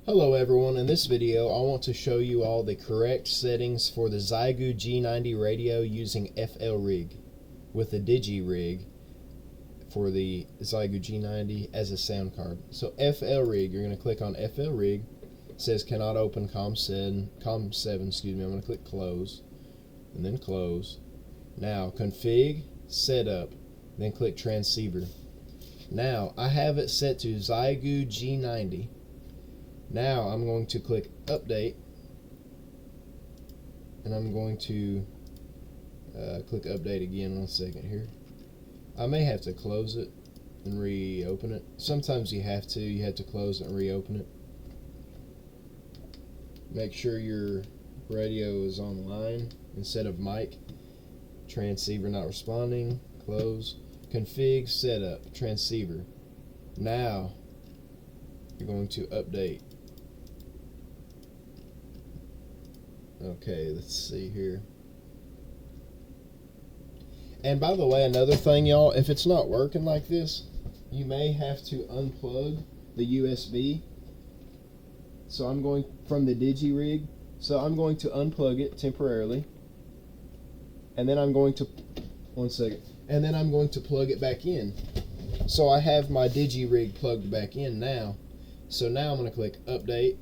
Hello everyone, in this video I want to show you all the correct settings for the Xiegu G90 radio using FLRig with the digirig for the Xiegu G90 as a sound card. So FLRig, you're going to click on FLRig. It says cannot open COM7, excuse me. I'm going to click close and then close. Now config, setup, then click transceiver. Now I have it set to Xiegu G90. Now I'm going to click update and I'm going to click update again. 1 second here. I may have to close it and reopen it. Sometimes you have to close it and reopen it. Make sure your radio is online instead of mic. Transceiver not responding. Close. Config, setup, transceiver. Now you're going to update. Okay, let's see here. And by the way, another thing, y'all, if it's not working like this, you may have to unplug the USB. So I'm going from the digirig. So I'm going to unplug it temporarily. And then I'm going to, 1 second, and then I'm going to plug it back in. So I have my digirig plugged back in now. So now I'm going to click update.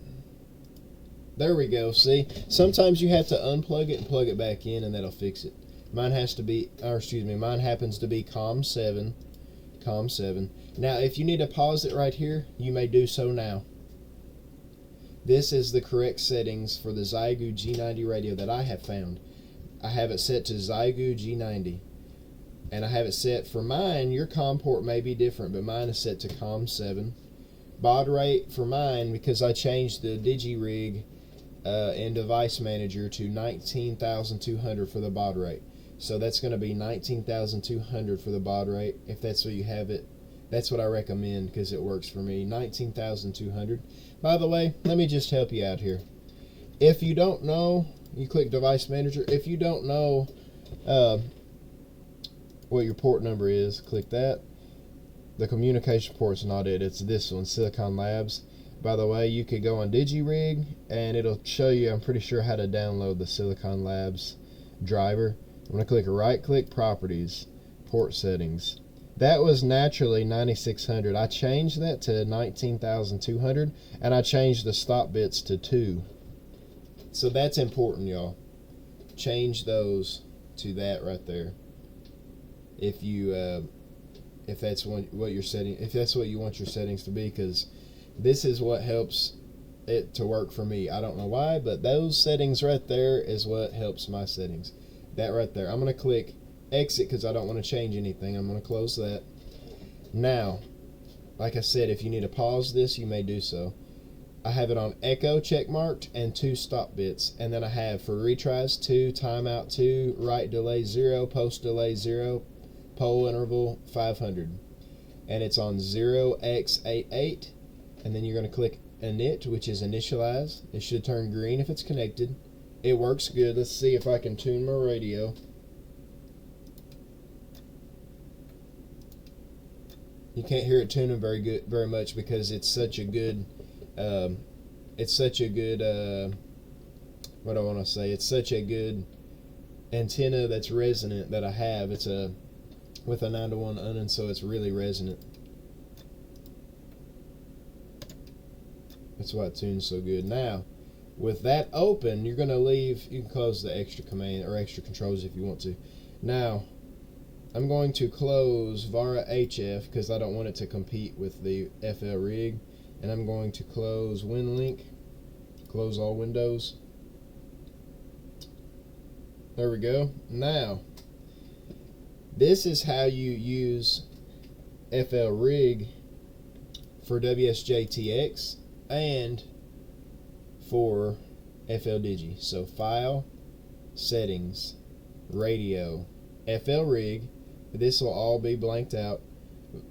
There we go. See, sometimes you have to unplug it and plug it back in, and that'll fix it. Mine happens to be COM7. Now, if you need to pause it right here, you may do so now. This is the correct settings for the Xiegu G90 radio that I have found. I have it set to Xiegu G90, and I have it set for mine. Your COM port may be different, but mine is set to COM7. Baud rate for mine, because I changed the digirig in device manager to 19,200 for the baud rate. So that's going to be 19,200 for the baud rate. If that's what you have it, that's what I recommend because it works for me. 19,200. By the way, let me just help you out here. If you don't know, you click device manager. If you don't know what your port number is, click that. The communication port's not it, it's this one, Silicon Labs. By the way, you could go on digirig and it'll show you, I'm pretty sure, how to download the Silicon Labs driver. I'm going to click right click properties, port settings. That was naturally 9600. I changed that to 19,200 and I changed the stop bits to 2. So that's important, y'all. Change those to that right there. If you if that's what you're setting, if that's what you want your settings to be, because this is what helps it to work for me. I don't know why, but those settings right there is what helps my settings. That right there. I'm going to click exit because I don't want to change anything. I'm going to close that. Now, like I said, if you need to pause this, you may do so. I have it on echo check marked and 2 stop bits, and then I have for retries 2, timeout 2, write delay 0, post delay 0, pole interval 500, and it's on 0x88. And then you're going to click init, which is initialize. It should turn green if it's connected. It works good. Let's see if I can tune my radio. You can't hear it tuning very much because it's such a good what I want to say, it's such a good antenna that's resonant that I have. It's with a 9-to-1 unit, so it's really resonant. That's why it tunes so good. Now, with that open, you're going to leave. You can close the extra command or extra controls if you want to. Now, I'm going to close Vara HF because I don't want it to compete with the FLRig. And I'm going to close WinLink. Close all windows. There we go. Now, this is how you use FLRig for WSJTX and for FLDigi. So file, settings, radio, FLRig. This will all be blanked out.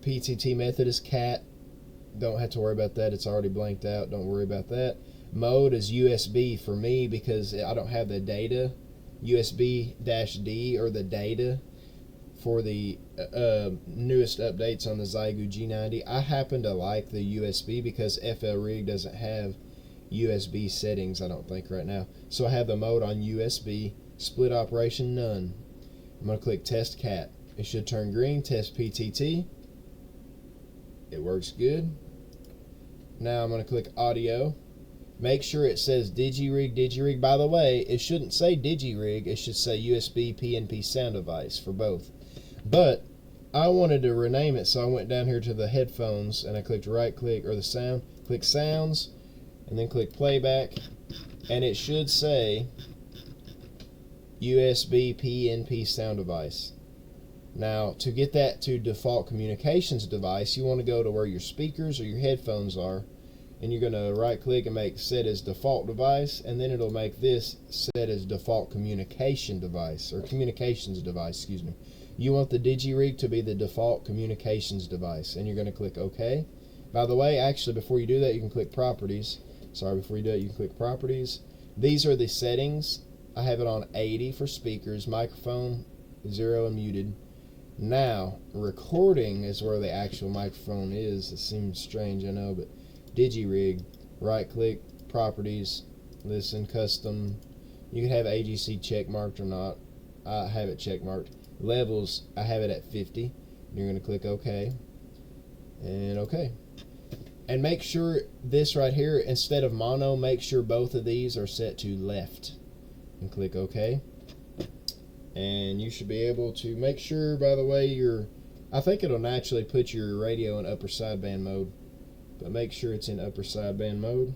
PTT method is cat. Don't have to worry about that. It's already blanked out. Don't worry about that. Mode is USB for me because I don't have the data. USB-D or the data for the newest updates on the Xiegu G90. I happen to like the USB because FLRig doesn't have USB settings, I don't think, right now. So I have the mode on USB, split operation none. I'm going to click test cat. It should turn green, test PTT. It works good. Now I'm going to click audio. Make sure it says digirig, digirig. By the way, it shouldn't say digirig, it should say USB PNP sound device for both. But I wanted to rename it, so I went down here to the headphones and I clicked right click, or the sound, click sounds, and then click playback, and it should say USB PNP sound device. Now, to get that to default communications device, you want to go to where your speakers or your headphones are, and you're going to right click and make set as default device, and then it'll make this set as default communication device, or communications device, excuse me. You want the digirig to be the default communications device, and you're going to click OK. By the way, actually, before you do that, you can click properties. Before you do it, you can click properties. These are the settings. I have it on 80 for speakers, microphone 0 and muted. Now, recording is where the actual microphone is. It seems strange, I know, but digirig, right click, properties, listen, custom. You can have AGC check marked or not. I have it check marked. Levels, I have it at 50. You're going to click OK and OK. And make sure this right here, instead of mono, make sure both of these are set to left and click OK. And you should be able to make sure, by the way, I think it'll naturally put your radio in upper sideband mode, but make sure it's in upper sideband mode.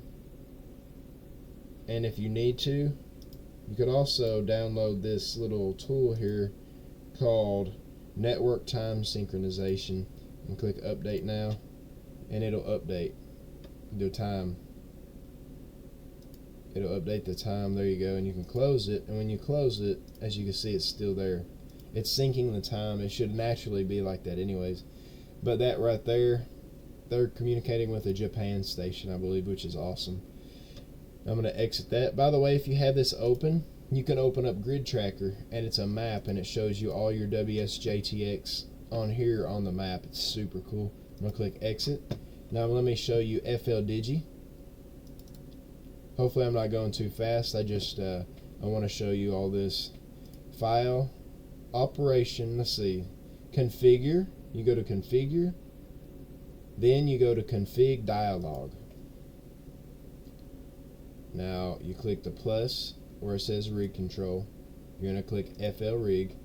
And if you need to, you could also download this little tool here called Network Time Synchronization, and click update now, and it'll update the time. It'll update the time. There you go, and you can close it, and when you close it, as you can see, it's still there. It's syncing the time. It should naturally be like that anyways, but that right there, they're communicating with a Japan station, I believe, which is awesome. I'm going to exit that. By the way, if you have this open, you can open up Grid Tracker, and it's a map, and it shows you all your WSJTX on here on the map. It's super cool. I'm going to click exit. Now let me show you FLDigi. Hopefully I'm not going too fast. I want to show you all this. File, operation, let's see, configure. You go to configure, then you go to config dialog. Now you click the plus where it says rig control. You're going to click FLRig,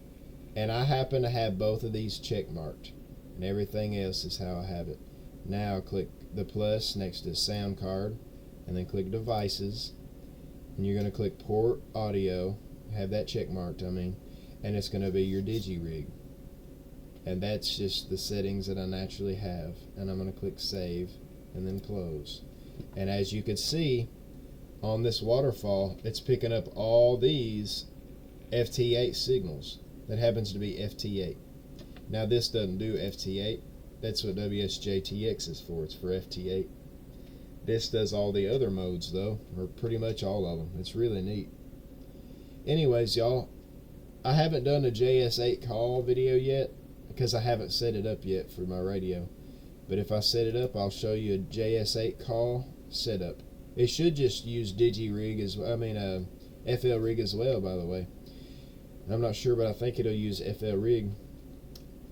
and I happen to have both of these check marked, and everything else is how I have it. Now click the plus next to sound card, and then click devices, and you're going to click port audio, have that check marked, and it's going to be your digirig, and that's just the settings that I naturally have. And I'm going to click save and then close, and as you can see on this waterfall, it's picking up all these FT8 signals. That happens to be FT8. Now this doesn't do FT8. That's what WSJTX is for. It's for FT8. This does all the other modes though, or pretty much all of them. It's really neat. Anyways, y'all, I haven't done a JS8 call video yet because I haven't set it up yet for my radio. But if I set it up, I'll show you a JS8 call setup. It should just use digirig FLRig as well, by the way. I'm not sure, but I think it'll use FLRig.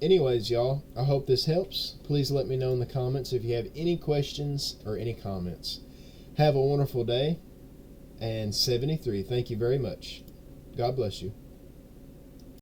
Anyways, y'all, I hope this helps. Please let me know in the comments if you have any questions or any comments. Have a wonderful day. And 73, thank you very much. God bless you.